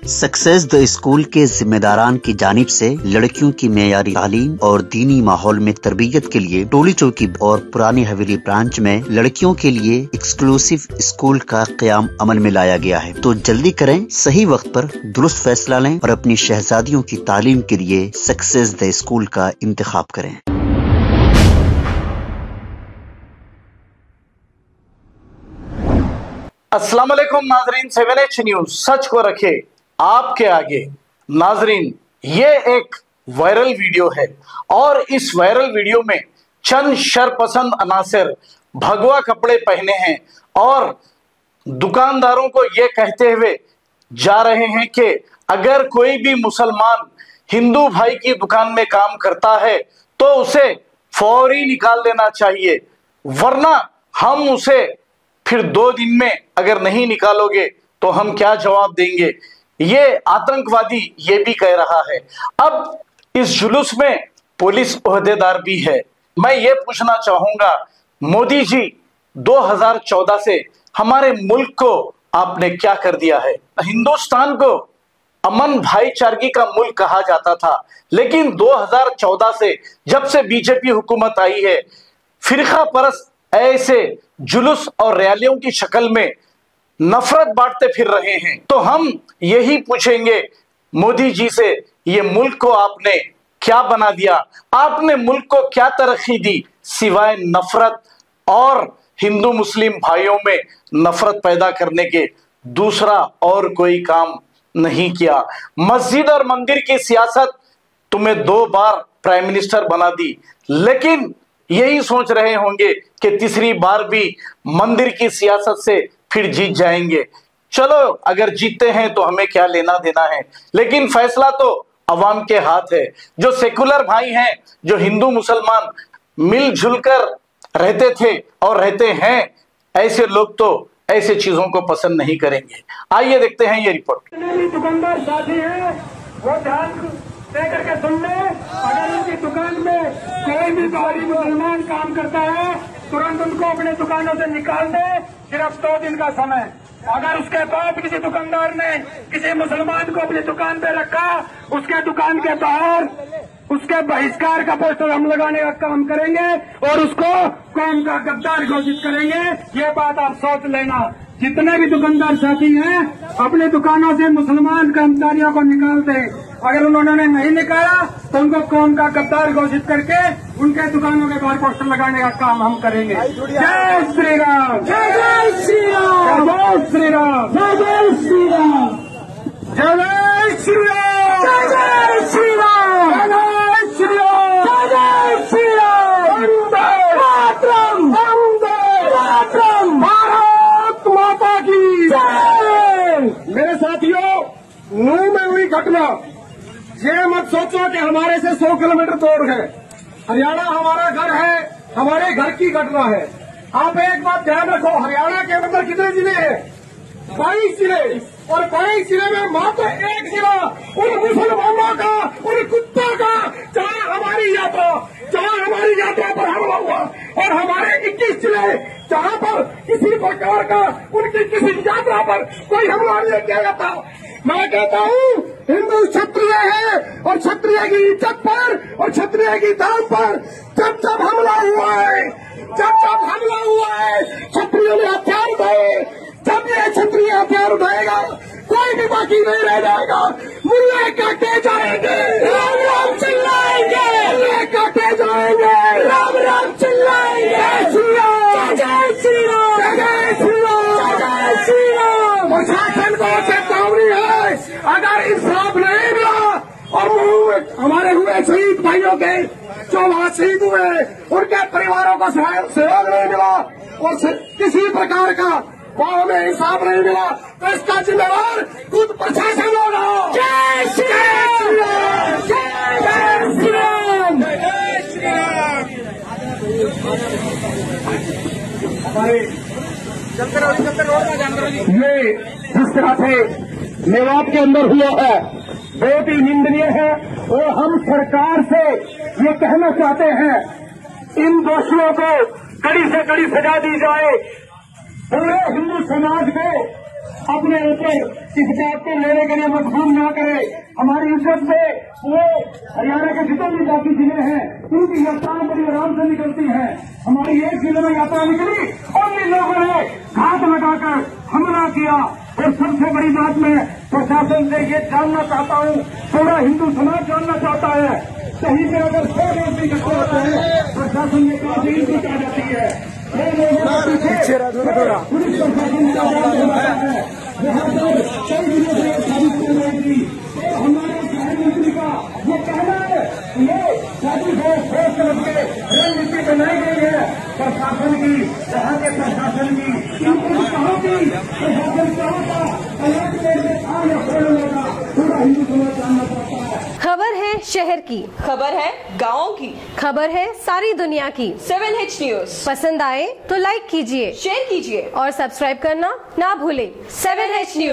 Success the school के जिम्मेदारान की जानिब से लड़कियों की मेयारी तालीम और दीनी माहौल में तरबियत के लिए टोली चौकी और पुरानी हवेली ब्रांच में लड़कियों के लिए एक्सक्लूसिव स्कूल का क़याम अमल में लाया गया है। तो जल्दी करें, सही वक्त पर दुरुस्त फैसला लें और अपनी शहजादियों की तालीम के लिए सक्सेस द स्कूल का इंतखाब करें। अस्सलाम वालेकुम नाजरीन, 7H न्यूज सच को रखे आपके आगे। नाजरीन, ये एक वायरल वीडियो है और इस वायरल वीडियो में चंद शरपसंद अनासिर भगवा कपड़े पहने हैं और दुकानदारों को ये कहते हुए जा रहे हैं कि अगर कोई भी मुसलमान हिंदू भाई की दुकान में काम करता है तो उसे फौरी निकाल देना चाहिए, वरना हम उसे फिर 2 दिन में अगर नहीं निकालोगे तो हम क्या जवाब देंगे। ये आतंकवादी ये भी कह रहा है। अब इस जुलूस में पुलिस ओहदेदार भी है। मैं ये पूछना चाहूंगा, मोदी जी 2014 से हमारे मुल्क को आपने क्या कर दिया है। हिंदुस्तान को अमन भाईचारगी का मुल्क कहा जाता था, लेकिन 2014 से जब से बीजेपी हुकूमत आई है, फिरका परस्त ऐसे जुलूस और रैलियों की शक्ल में नफरत बांटते फिर रहे हैं। तो हम यही पूछेंगे मोदी जी से, ये मुल्क को आपने क्या बना दिया, आपने मुल्क को क्या तरक्की दी सिवाय नफरत और हिंदू मुस्लिम भाइयों में नफरत पैदा करने के दूसरा और कोई काम नहीं किया। मस्जिद और मंदिर की सियासत तुम्हें 2 बार प्राइम मिनिस्टर बना दी, लेकिन यही सोच रहे होंगे कि तीसरी बार भी मंदिर की सियासत से फिर जीत जाएंगे। चलो, अगर जीतते हैं तो हमें क्या लेना देना है, लेकिन फैसला तो अवाम के हाथ है। जो सेकुलर भाई हैं, जो हिंदू मुसलमान मिलजुल कर रहते थे और रहते हैं, ऐसे लोग तो ऐसे चीजों को पसंद नहीं करेंगे। आइए देखते हैं ये रिपोर्ट। दुकानदार साथी है वो ध्यान देकर के सुन ले, अगर उनकी दुकान में कोई भी बाहरी मुसलमान काम करता है तुरंत उनको अपने दुकानों से निकाल दे, सिर्फ 2 दिन का समय। अगर उसके बाद किसी दुकानदार ने किसी मुसलमान को अपनी दुकान पे रखा, उसके दुकान के बाहर उसके बहिष्कार का पोस्टर हम लगाने का काम करेंगे और उसको कौम का गद्दार घोषित करेंगे। ये बात आप सोच लेना। जितने भी दुकानदार साथी हैं अपनी दुकानों से मुसलमान कर्मचारियों को निकाल दे। अगर उन्होंने नहीं निकाला तो उनको कौम का गद्दार घोषित करके उनके दुकानों के बाहर पोस्टर लगाने का काम हम करेंगे। जय श्री राम, जय श्री राम, जय श्री राम, जय श्री राम, जय श्री राम, जय श्री राम, जय श्री राम, जय श्री राम, वंदे मातरम, वंदे मातरम, भारत माता की जय। मेरे साथियों, नूह में हुई घटना, ये मत सोचो कि हमारे से 100 किलोमीटर दूर है। हरियाणा हमारा घर है, हमारे घर की घटना है। आप एक बात ध्यान रखो, हरियाणा के अंदर कितने जिले हैं? 22 जिले, और 22 जिले में मात्र 1 जिला उन मुसलमानों का, उन कुत्तों का, जहां हमारी यात्रा पर हमला हुआ, और हमारे 21 जिले जहां पर किसी प्रकार का उनकी किसी यात्रा पर कोई हमला नहीं किया जाता। मैं कहता हूँ, हिंदू क्षत्रिय है और क्षत्रिय की इज्जत पर और क्षत्रिय की धर्म पर जब हमला हुआ है, जब हमला हुआ है, क्षत्रियों ने हथियार उठाए। जब ये क्षत्रिय हथियार उठाएगा कोई भी बाकी नहीं रह जाएगा। मुल्ले काटे जाएंगे, राम राम चिल्लाएंगे, मुल्ले काटे जाएंगे, राम राम चिल्लाएंगे। जय श्री राम, जय श्री राम, जय श्री राम, जय श्री राम। प्रशासन को चेतावनी है, अगर इंसाफ नहीं मिला और हमारे हुए शहीद भाइयों के जो वहां शहीद हुए उनके परिवारों को सहयोग नहीं मिला और किसी प्रकार का वहां में इंसाफ नहीं मिला तो इसका जिम्मेवार खुद प्रशासन होगा। जय श्री राम, जय श्री राम, जय श्री राम। ये जिस तरह से मेवात के अंदर हुआ है बहुत ही निंदनीय है और हम सरकार से ये कहना चाहते हैं, इन दोषियों को कड़ी से कड़ी सजा दी जाए। पूरे हिंदू समाज को अपने ऊपर इस बात को लेने के लिए मजबूर न करे। हमारी इज्जत से वो हरियाणा के जितने भी बाकी जिले हैं उनकी यात्राएं बड़ी आराम से निकलती हैं। हमारी एक जिले में यात्रा निकली और भी लोगों ने घात लगाकर हमला किया। और सबसे बड़ी बात मैं प्रशासन से ये जानना चाहता हूँ, पूरा हिंदू समाज जानना चाहता है, कहीं पे अगर 100 लोग भी इकट्ठे होते हैं प्रशासन में काफी इज्जत आ जाती है। पीछे पुलिस प्रशासन का है यहाँ पर कई दिनों से साबित कर रही थी। और हमारे गृह मंत्री का ये कहना है ये शादी को सोच समझ के रणनीति बनाई गई है प्रशासन की, यहाँ के प्रशासन की। इनको कहा कि प्रशासन क्या होगा, अलग में था या होगा, पूरा हिंदू समाज जानना चाहता है। खबर है शहर की, खबर है गाँव की, खबर है सारी दुनिया की। 7H न्यूज पसंद आए तो लाइक कीजिए, शेयर कीजिए और सब्सक्राइब करना ना भूलें। 7H news.